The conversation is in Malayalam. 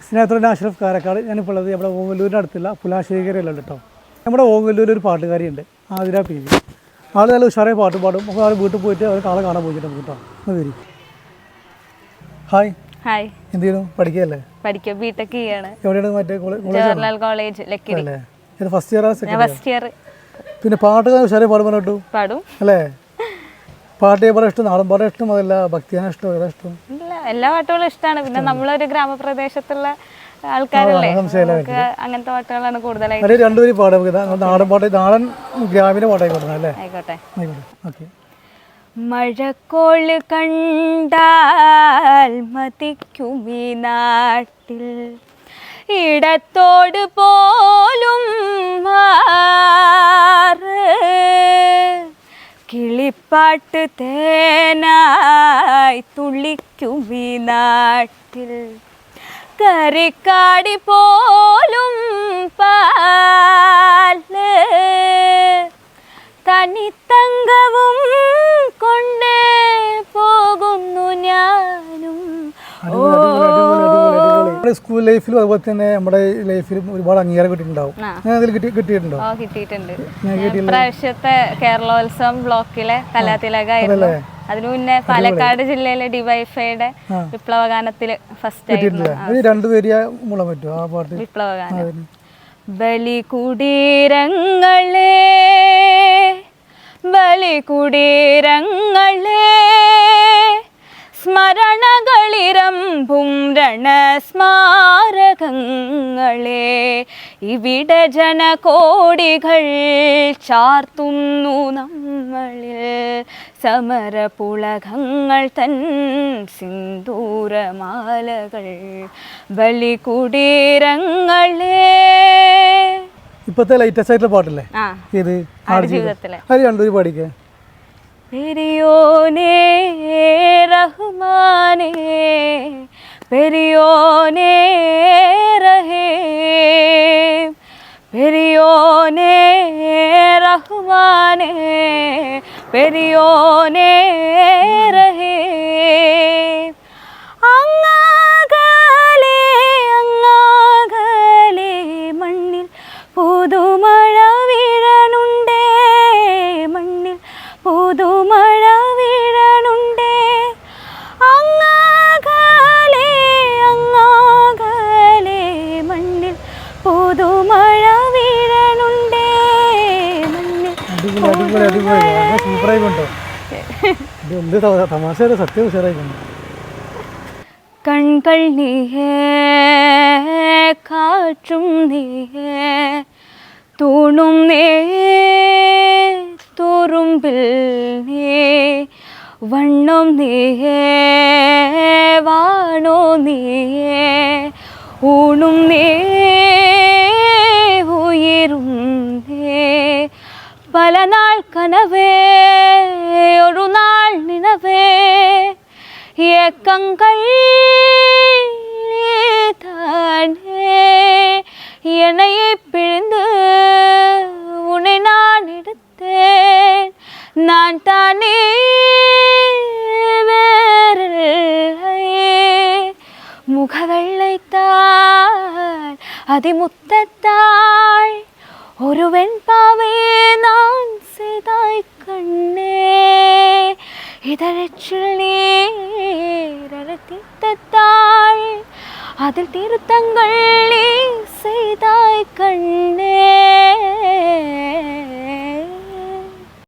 സ്നേഹത്തോടെ അഷ്റഫ് കാരക്കാട്. ഞാനിപ്പോൾ ഉള്ളത് നമ്മുടെ ഓങ്ങല്ലൂരിൻ്റെ അടുത്തുള്ള പുലാശ്ശേരിക്കരയിലുണ്ട് കേട്ടോ. നമ്മുടെ ഓങ്ങല്ലൂരിൽ ഒരു പാട്ടുകാരിയുണ്ട്, ആതിര പി വി. ആൾ നല്ല ഉഷാറായ പാട്ട് പാടും. അപ്പോൾ ആൾ വീട്ടിൽ പോയിട്ട് അവർ ആളെ കാണാൻ പോയിട്ട് നമുക്ക് കേട്ടോ. വരി. ഹായ്. ഹായ്. എന്ത് ചെയ്യുന്നു? പഠിക്കുകയല്ലേ? പഠിക്കുക, ബിടെക് ചെയ്യാണ്. എവിടെയാണ്? മറ്റേ ജവഹർലാൽ കോളേജ് ലക്കിടി. അല്ലേ? ഇത് ഫസ്റ്റ് ഇയർ? First year. പിന്നെ പാട്ട് ഉഷാറായി പാടുമ്പോൾ കേട്ടു പാടും അല്ലേ? പാട്ട് പാടാൻ ഇഷ്ടം, നാടൻ പാടാൻ ഇഷ്ടം, അതല്ല ഭക്തിയാണ് ഇഷ്ടം, ഏതാ ഇഷ്ടം? എല്ലാ പാട്ടുകളും ഇഷ്ടമാണ്. പിന്നെ നമ്മളൊരു ഗ്രാമപ്രദേശത്തുള്ള ആൾക്കാരല്ലേ, അങ്ങനത്തെ പാട്ടുകളാണ് കൂടുതലായിട്ട്. രണ്ടുപേരും പാടാം. നാടൻ പാട്ട്, നാടൻ ഗ്രാമീണ പാട്ടായി പാടുന്നത് അല്ലേ? ആയിക്കോട്ടെ. ഓക്കെ. മഴക്കോള് കണ്ടാൽ മതിക്കുമീ നാട്ടിൽ, ഇടത്തോട് പോലും കിളിപ്പാട്ട് തേനായി തുള്ളിക്കുമീ നാട്ടിൽ, കറിക്കാടി പോലും പാല് തനിത്തങ്കവും കൊണ്ടേ പോകുന്നു ഞാനും. സ്കൂൾ ലൈഫിലും അതുപോലെ തന്നെ നമ്മുടെ ലൈഫിലും ഒരുപാട് അംഗീകാരം കിട്ടിയിട്ടുണ്ടാവും. കിട്ടിയിട്ടുണ്ടോ? കിട്ടിയിട്ടുണ്ട്. ഇപ്രാവശ്യത്തെ കേരളോത്സവം ബ്ലോക്കിലെ കലാതിലകായിരുന്നു. അതിനു മുന്നേ പാലക്കാട് ജില്ലയിലെ ഡിവൈഫൈയുടെ വിപ്ലവഗാനത്തില് ഫസ്റ്റ് ആയിരുന്നു. വിപ്ലവഗാനം. ബലികുടീരങ്ങളെ ബലികുടീരങ്ങളെ സ്മരണകളിരമ്പും രണസ്മാരകങ്ങളെ, ഇവിടെ ജനകോടികൾ ചാർത്തുന്നു നമ്മളിൽ സമരപുളകങ്ങൾ തൻ സിന്ദൂരമാലകൾ. ബലികുടീരങ്ങളെ. ഇപ്പത്തെ ലേറ്റസ്റ്റ് ആയിട്ടുള്ള പാട്ടല്ലേ ഇത്? ആടുജീവിതത്തിലെ. അത് രണ്ടുപേരും പാടിക്കേ. പെരിയോനേ റഹ്മാനേ പെരിയോനേ റഹീം, പെരിയോനേ റഹ്മാനേ പെരിയോനേ റഹീം. അങ്ങാകലെ അങ്ങാകലെ മണ്ണിൽ പുതുമഴ വീഴണുണ്ടേ, മണ്ണിൽ പുതുമഴ വീഴണുണ്ടേ. അങ്ങാകലെ അങ്ങാകലെ മണ്ണിൽ പുതുമഴ വീഴണുണ്ടേ, മണ്ണിൽ. കൺകൾ നീയേ കാറ്റും നീയേ തൂണും നീ തുറുമ്പിൽ നീ വണ്ണം നീയേ വാണോ നീയേ ഊണും നീ ഉയരും നീ. പല നാൾ കനവേ ഒരു നാൾ നിനവേ, ഏക്കങ്ങൾ தானே என்னையை பிழிந்து உன்னை நான் எடுத்தேன், நான் தானே வேறில்லையே. முகவெள்ளைத்தாள் அதிமுத்தத்தாள் ஒரு வெண்பாவையே நான் செய்தாய் கண்ணே, இதழச்சில் நீரத்தித்தாள் அதில் திருத்தங்கள் நீ செய்தாய் கண்ணே.